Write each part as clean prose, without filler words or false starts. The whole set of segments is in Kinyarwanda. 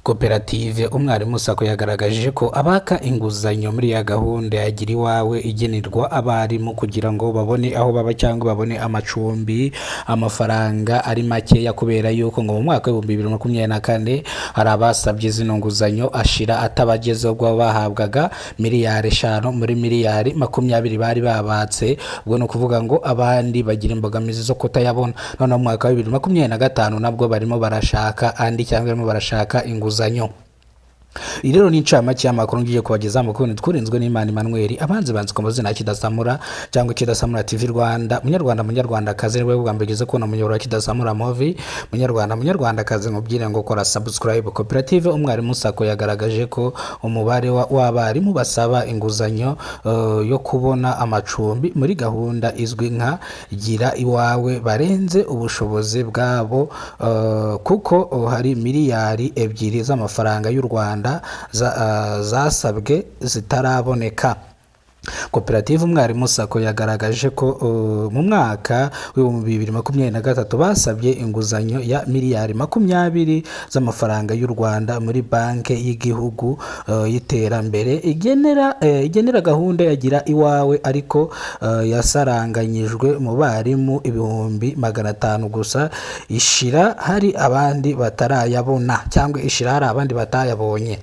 Koperative Umwarimu Sacco yagaragaje ko abaka inguzanyo muri ya gahunda ya Gira Iwawe igenerwa abarimu kugira ngo babone aho baba cyangwa babone amacumbi, amafaranga ari makeya kubera yuko ngo mu mwaka wa 2024 hari abasabye zino nguzanyo ashira atabagezeho ubwo bahabwaga miliyari 5 muri miliyari 20 bari babatse. Ubwo no kuvuga ngo abandi bagira imbogamizi zo kutayabona. None mu mwaka wa 2025 nabwo barimo barashaka andi cyangwa barimo barashaka inguzanyo. Rero ni incamake y'amakuru ngiye kubageza mu kundi twurinzwe n'Imana Emmanuel. Abanze banze ko mazina Kidasamura cyangwa Kidasamura TV Rwanda. Munyarwanda kazi niwe bwambegeze ko na munyoro wa Kidasamura Movie. Munyarwanda kazi nkubwire ngo kora subscribe. Koperative Umwarimu Sacco yagaragaje ko umubare w'abarimu basaba inguzanyo yo kubona amacumbi muri gahunda izwi nka Gira Iwawe barenze ubushobozi bwabo, kuko hari miliyari 2 z'amafaranga y'u Rwanda zasabwe zitaraboneka. Koperative Umwarimu Sacco yagaragaje ko mu mwaka wa 2023 basabye inguzanyo ya miliyari 20 z'amafaranga y'u Rwanda muri banki y'igihugu y'iterambere igenera gahunda ya Gira Iwawe, ariko yasaranganyijwe mu barimu 500 gusa, ishira hari abandi batarayabona cyangwa ishira hari abandi batayabonye.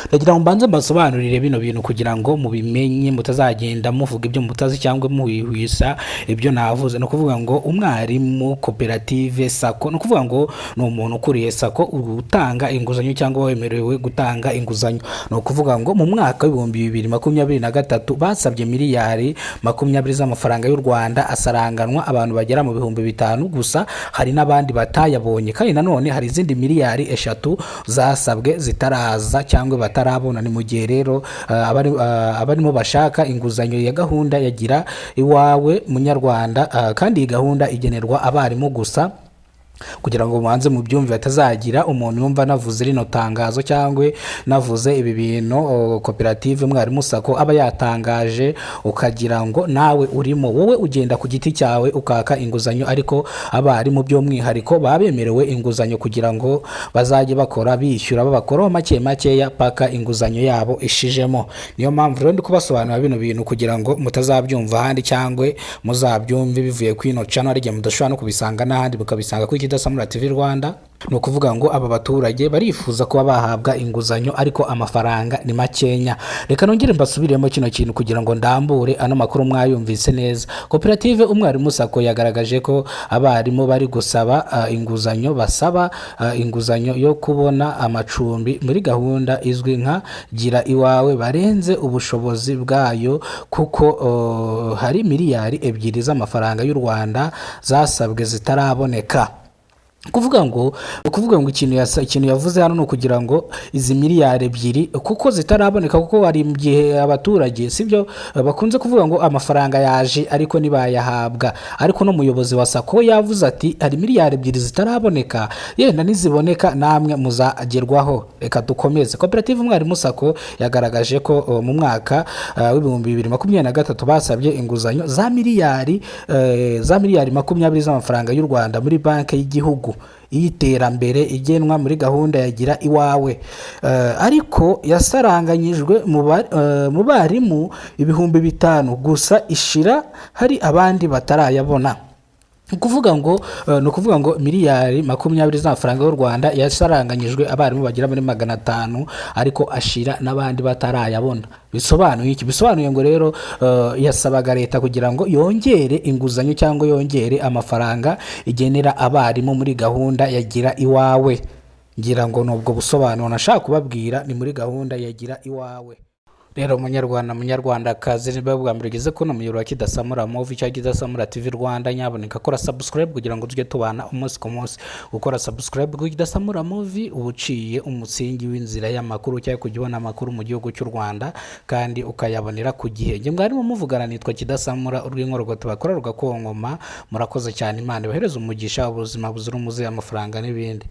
Ndagira ngo mbanze mbasobanurire bino bintu kugira ngo mubimenye, mutazagenda muvuga ibyo mutazi cyangwa muhwihwisa ibyo navuze. No kuvuga ngo umwarimu Koperative Sacco, no kuvuga ngo ni umuntu ukuriye Sacco utanga inguzanyo cyangwa wemerewe gutanga inguzanyo. No kuvuga ngo mu mwaka wa 2023 basabye miliyari 20 z'amafaranga y'u Rwanda, asaranganwa abantu bagera mu 5,000 gusa, hari n'abandi batayabonye. Kandi nanone hari izindi miliyari 3 zasabwe zitaraza cyangwa batarabona. Ni mu gihe rero abarimo bashaka inguzanyo ya gahunda ya Gira Iwawe Munyarwanda, kandi iyi gahunda igenerwa abarimu gusa. Kugira ngo mubanze mu byumve batazagira umuntu yumva navuze rino tangazo cyangwa navuze ibi bintu Koperative Umwarimu Sacco aba yatangaje ukagira ngo nawe urimo. Wowe ugenda ku giti cyawe ukaka inguzanyo, ariko abarimu by'umwihariko babemerewe inguzanyo kugira ngo bazajye bakora bishyura babakora makeya paka inguzanyo yabo ishijemo. Niyo mpamvu rero ndi kubasobanurira bino bintu kugira ngo mutazabyumva ahandi cyangwa muzabyumve bivuye kwino channel rye mudashobora no kubisanga n'ahandi mukabisanga ku Kidasamura TV Rwanda. No kuvuga ngo aba baturage barifuza kuba bahabwa inguzanyo ariko amafaranga ni makenya. Reka nongere mbasubiremo kino kintu kugira ngo ndambure ano makuru mwayumvise neza. Koperative Umwarimu Sacco yagaragaje ko abarimu bari gusaba inguzanyo, basaba inguzanyo yo kubona amacumbi muri gahunda izwi nka Gira Iwawe barenze ubushobozi bwayo, kuko hari miliyari 2 z'amafaranga y'u Rwanda zasabwe zitaraboneka. Kuvuga ngo ikintu yavuze hano no kugira ngo izi miliyari 2 kuko zitaraboneka, kuko ari mu gihe abaturage sibyo bakunze kuvuga ngo amafaranga yaje ariko nibayahabwa. Ariko no muyobozi wa Sacco yavuze ati hari miliyari 2 zitaraboneka, yenda niziboneka namwe muzagerwaho. Reka dukomeze. Koperative Umwarimu Sacco yagaragaje ko mu mwaka wa 2023 basabye inguzanyo za miliyari 20 z'amafaranga y'u Rwanda muri banki y'igihugu y'iterambere igenwa muri gahunda ya Gira Iwawe, ariko yasaranganyijwe mu barimu 5,000 gusa, ishira hari abandi batarayabona. Kuvuga ngo miliyari 20 z'amafaranga y'u Rwanda yasaranganyijwe abarimu bagira muri 500, ariko ashira n'abandi batarayabona. Bisobanuye iki? Bisobanuye ngo rero yasabaga leta kugira ngo yongere inguzanyo cyangwa yongere amafaranga igenera abarimu muri gahunda ya Gira Iwawe. Ngira ngo nubwo busobanuro nashaka kubabwira ni muri gahunda ya Gira Iwawe. Rero munyarwanda kazi niba bwambegeze ko no muyoro wa Kidasamura Movie cyangwa Kidasamura TV Rwanda, nyaboneka kora subscribe kugira ngo tujye tubana umunsi ku munsi. Ukora subscribe ku Kidasamura Movie ubuciye umusingi w'inzira y'amakuru cyangwa kujyibona amakuru mu gihugu cy'u Rwanda kandi ukayabonera ku gihe. Nge mwari muvugana nitwa Kidasamura urw'inkorogo tubakora rugakonkoma. Murakoze cyane, Imana ibahereze umugisha, ubuzima buzira umuze, amafaranga n'ibindi.